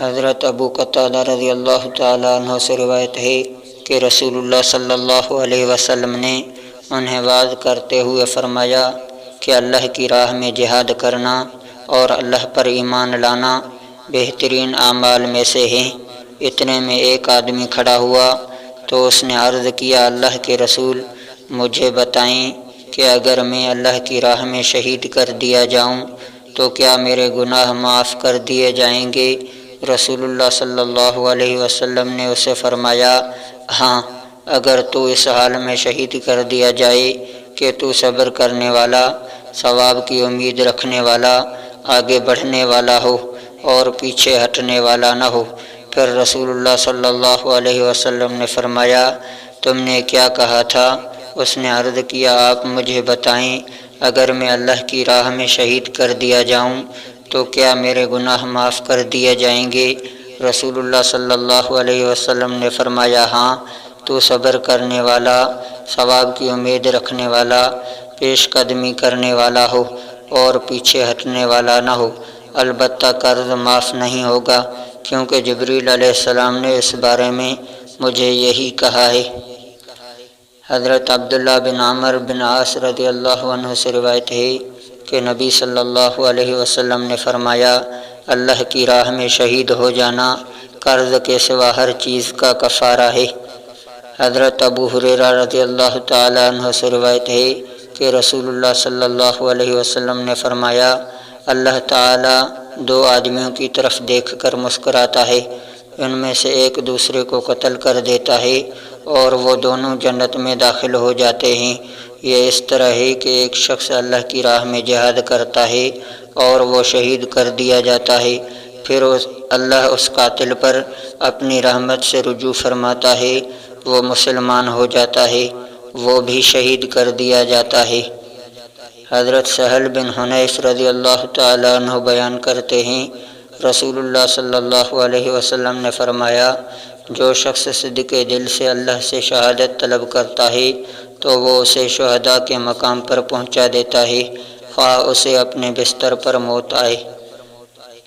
حضرت ابو قتادہ رضی اللہ تعالیٰ عنہ سے روایت ہے کہ رسول اللہ صلی اللہ علیہ وسلم نے انہیں واعظ کرتے ہوئے فرمایا کہ اللہ کی راہ میں جہاد کرنا اور اللہ پر ایمان لانا بہترین اعمال میں سے ہیں۔ اتنے میں ایک آدمی کھڑا ہوا تو اس نے عرض کیا، اللہ کے رسول، مجھے بتائیں کہ اگر میں اللہ کی راہ میں شہید کر دیا جاؤں تو کیا میرے گناہ معاف کر دیے جائیں گے؟ رسول اللہ صلی اللہ علیہ وسلم نے اسے فرمایا، ہاں، اگر تو اس حال میں شہید کر دیا جائے کہ تو صبر کرنے والا، ثواب کی امید رکھنے والا، آگے بڑھنے والا ہو اور پیچھے ہٹنے والا نہ ہو۔ پھر رسول اللہ صلی اللہ علیہ وسلم نے فرمایا، تم نے کیا کہا تھا؟ اس نے عرض کیا، آپ مجھے بتائیں، اگر میں اللہ کی راہ میں شہید کر دیا جاؤں تو کیا میرے گناہ معاف کر دیے جائیں گے؟ رسول اللہ صلی اللہ علیہ وسلم نے فرمایا، ہاں، تو صبر کرنے والا، ثواب کی امید رکھنے والا، پیش قدمی کرنے والا ہو اور پیچھے ہٹنے والا نہ ہو، البتہ قرض معاف نہیں ہوگا، کیونکہ جبریل علیہ السلام نے اس بارے میں مجھے یہی کہا ہے۔ حضرت عبداللہ بن عمرو بن عاص رضی اللہ عنہ سے روایت ہے کہ نبی صلی اللہ علیہ وسلم نے فرمایا، اللہ کی راہ میں شہید ہو جانا قرض کے سوا ہر چیز کا کفارہ ہے۔ حضرت ابو ہریرہ رضی اللہ تعالی عنہ سے روایت ہے کہ رسول اللہ صلی اللہ علیہ وسلم نے فرمایا، اللہ تعالی دو آدمیوں کی طرف دیکھ کر مسکراتا ہے، ان میں سے ایک دوسرے کو قتل کر دیتا ہے اور وہ دونوں جنت میں داخل ہو جاتے ہیں۔ یہ اس طرح ہے کہ ایک شخص اللہ کی راہ میں جہاد کرتا ہے اور وہ شہید کر دیا جاتا ہے، پھر اللہ اس قاتل پر اپنی رحمت سے رجوع فرماتا ہے، وہ مسلمان ہو جاتا ہے، وہ بھی شہید کر دیا جاتا ہے۔ حضرت سہل بن حنیف رضی اللہ تعالیٰ عنہ بیان کرتے ہیں، رسول اللہ صلی اللہ علیہ وسلم نے فرمایا، جو شخص صدق دل سے اللہ سے شہادت طلب کرتا ہے تو وہ اسے شہداء کے مقام پر پہنچا دیتا ہے، خواہ اسے اپنے بستر پر موت آئے۔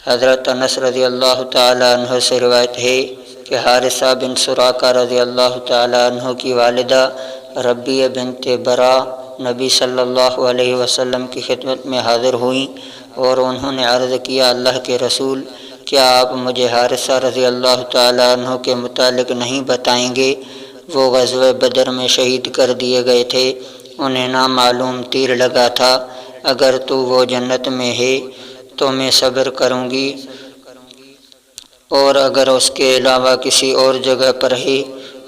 حضرت انس رضی اللہ تعالیٰ عنہ سے روایت ہے کہ حارثہ بن سراقہ رضی اللہ تعالیٰ عنہ کی والدہ ربیہ بنت برا نبی صلی اللہ علیہ وسلم کی خدمت میں حاضر ہوئیں اور انہوں نے عرض کیا، اللہ کے رسول، کیا آپ مجھے حارثہ رضی اللہ تعالیٰ عنہ کے متعلق نہیں بتائیں گے؟ وہ غزوہ بدر میں شہید کر دیے گئے تھے، انہیں نامعلوم تیر لگا تھا، اگر تو وہ جنت میں ہے تو میں صبر کروں گی، اور اگر اس کے علاوہ کسی اور جگہ پر ہے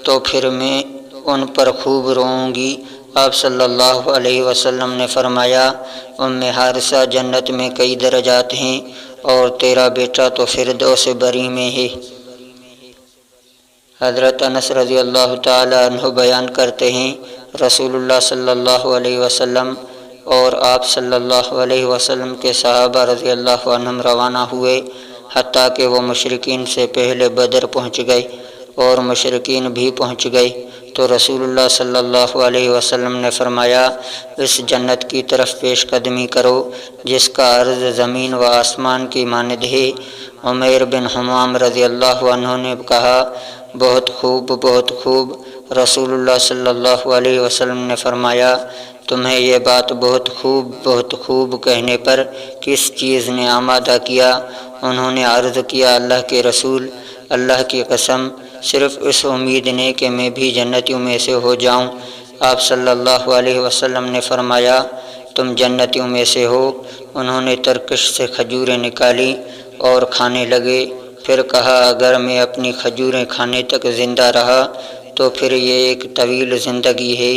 تو پھر میں ان پر خوب روؤں گی۔ آپ صلی اللہ علیہ وسلم نے فرمایا، حارثہ جنت میں کئی درجات ہیں اور تیرا بیٹا تو فردوس بری میں ہے۔ حضرت انس رضی اللہ تعالی عنہ بیان کرتے ہیں، رسول اللہ صلی اللہ علیہ وسلم اور آپ صلی اللہ علیہ وسلم کے صحابہ رضی اللہ عنہم روانہ ہوئے، حتیٰ کہ وہ مشرکین سے پہلے بدر پہنچ گئے اور مشرکین بھی پہنچ گئے تو رسول اللہ صلی اللہ علیہ وسلم نے فرمایا، اس جنت کی طرف پیش قدمی کرو جس کا عرض زمین و آسمان کی مانند ہے۔ عمیر بن حمام رضی اللہ عنہ نے کہا، بہت خوب، بہت خوب۔ رسول اللہ صلی اللہ علیہ وسلم نے فرمایا، تمہیں یہ بات بہت خوب کہنے پر کس چیز نے آمادہ کیا؟ انہوں نے عرض کیا، اللہ کے رسول، اللہ کی قسم، صرف اس امید نے کہ میں بھی جنتیوں میں سے ہو جاؤں۔ آپ صلی اللہ علیہ وسلم نے فرمایا، تم جنتیوں میں سے ہو۔ انہوں نے ترکش سے کھجوریں نکالی اور کھانے لگے، پھر کہا، اگر میں اپنی کھجوریں کھانے تک زندہ رہا تو پھر یہ ایک طویل زندگی ہے۔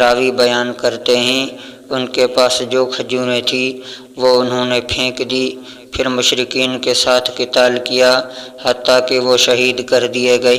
راوی بیان کرتے ہیں، ان کے پاس جو کھجوریں تھیں وہ انہوں نے پھینک دی، پھر مشرکین کے ساتھ قتال کیا، حتیٰ کہ وہ شہید کر دیے گئے۔